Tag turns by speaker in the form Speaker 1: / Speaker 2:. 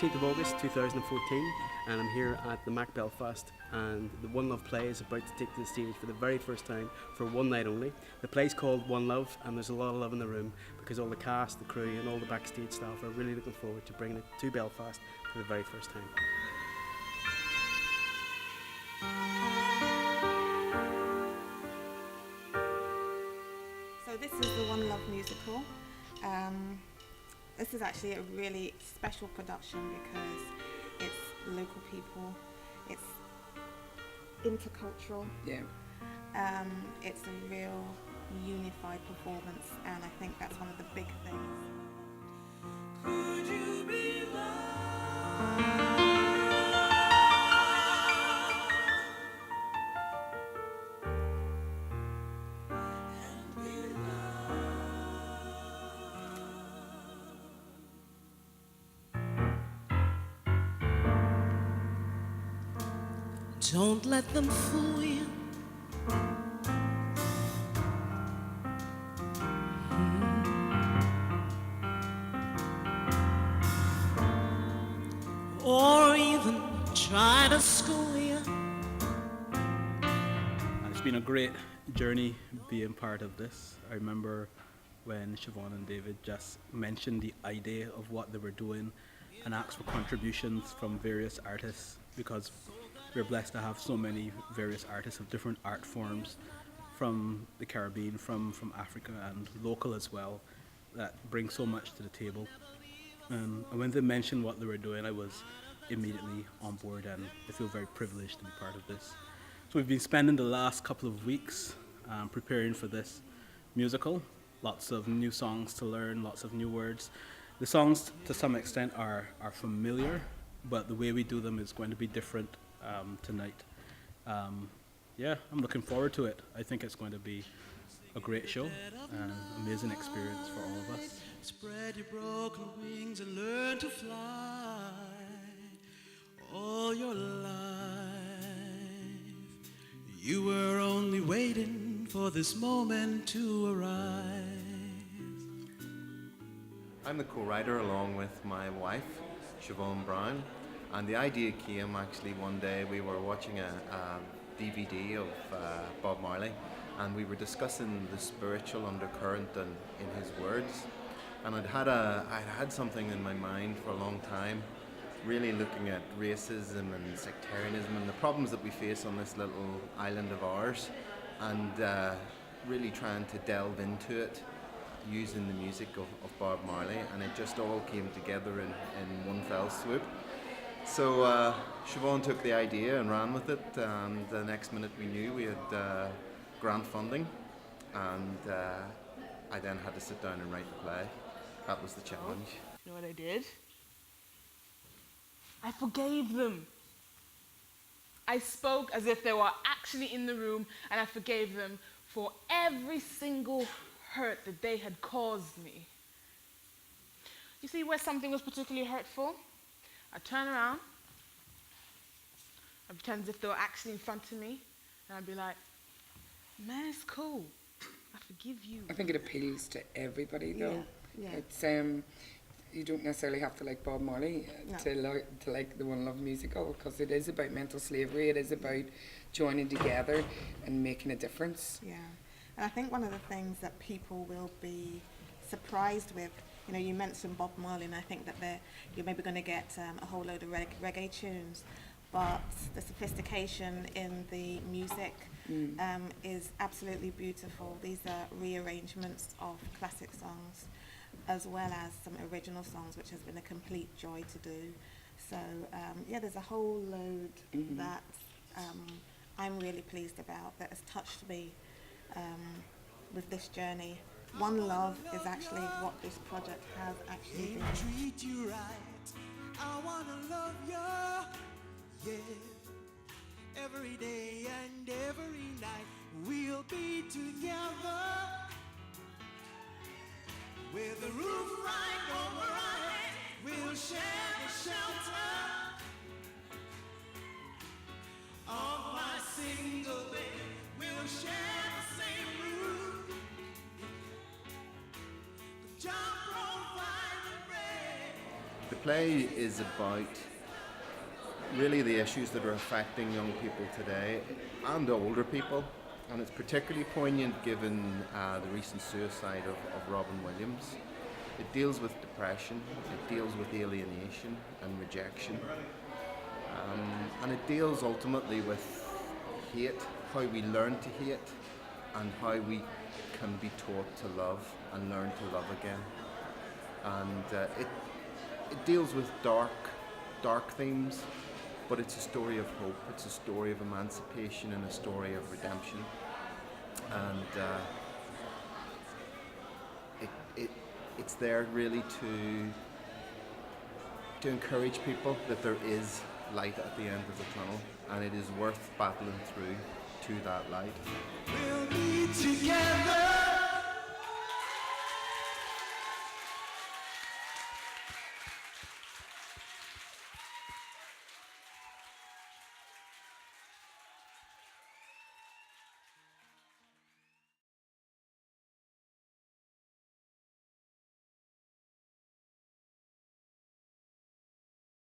Speaker 1: 14th of August 2014, and I'm here at the Mac Belfast, and the One Love play is about to take to the stage for the very first time for one night only. The play's called One Love, and there's a lot of love in the room because all the cast, the crew and all the backstage staff are really looking forward to bringing it to Belfast for the very first time.
Speaker 2: So this is the One Love musical. This is actually a really special production because it's local people, it's intercultural, it's a real unified performance, and I think that's one of the big things. Could you be loved?
Speaker 3: Don't let them fool you. Or even try to school you.
Speaker 4: It's been a great journey being part of this. I remember when Siobhan and David just mentioned the idea of what they were doing and asked for contributions from various artists, because we're blessed to have so many various artists of different art forms from the Caribbean, from Africa and local as well, that bring so much to the table. And when they mentioned what they were doing, I was immediately on board, and I feel very privileged to be part of this. So we've been spending the last couple of weeks preparing for this musical. Lots of new songs to learn, lots of new words. The songs to some extent are familiar, but the way we do them is going to be different tonight. Yeah, I'm looking forward to it. I think it's going to be a great show, an amazing experience for all of us.
Speaker 3: Spread your broken wings and learn to fly all your life. You were only waiting for this moment to arrive.
Speaker 5: I'm the co-writer along with my wife, Siobhan Brown, and the idea came actually one day. We were watching a DVD of Bob Marley, and we were discussing the spiritual undercurrent in his words, and I'd had something in my mind for a long time, really looking at racism and sectarianism and the problems that we face on this little island of ours, and really trying to delve into it using the music of Bob Marley, and it just all came together in one fell swoop. So Siobhan took the idea and ran with it, and the next minute we knew we had grant funding, and I then had to sit down and write the play. That was the challenge.
Speaker 6: You know what I did? I forgave them. I spoke as if they were actually in the room, and I forgave them for every single hurt that they had caused me. You see, where something was particularly hurtful, I'd turn around, I'd pretend as if they were actually in front of me, and I'd be like, man, it's cool. I forgive you.
Speaker 7: I think it appeals to everybody, though.
Speaker 2: Yeah.
Speaker 7: It's you don't necessarily have to like Bob Marley to like the One Love musical, because it is about mental slavery. It is about joining together and making a difference.
Speaker 2: Yeah, and I think one of the things that people will be surprised with, you know, you mentioned Bob Marley, and I think that you're maybe going to get a whole load of reggae tunes, but the sophistication in the music is absolutely beautiful. These are rearrangements of classic songs, as well as some original songs, which has been a complete joy to do. So yeah, there's a whole load that I'm really pleased about, that has touched me with this journey. One Love is actually what this project has actually been.
Speaker 3: Treat you right, I wanna love you, yeah. Every day and every night we'll be together, with a roof right over our head, we'll share the shelter of my single bed, we'll share the same roof.
Speaker 5: play is about really the issues that are affecting young people today and older people, and it's particularly poignant given the recent suicide of Robin Williams. It deals with depression, it deals with alienation and rejection, and it deals ultimately with hate, how we learn to hate and how we can be taught to love and learn to love again. And it deals with dark themes, but it's a story of hope, it's a story of emancipation and a story of redemption. And it's there really to encourage people that there is light at the end of the tunnel, and it is worth battling through to that light.
Speaker 3: We'll meet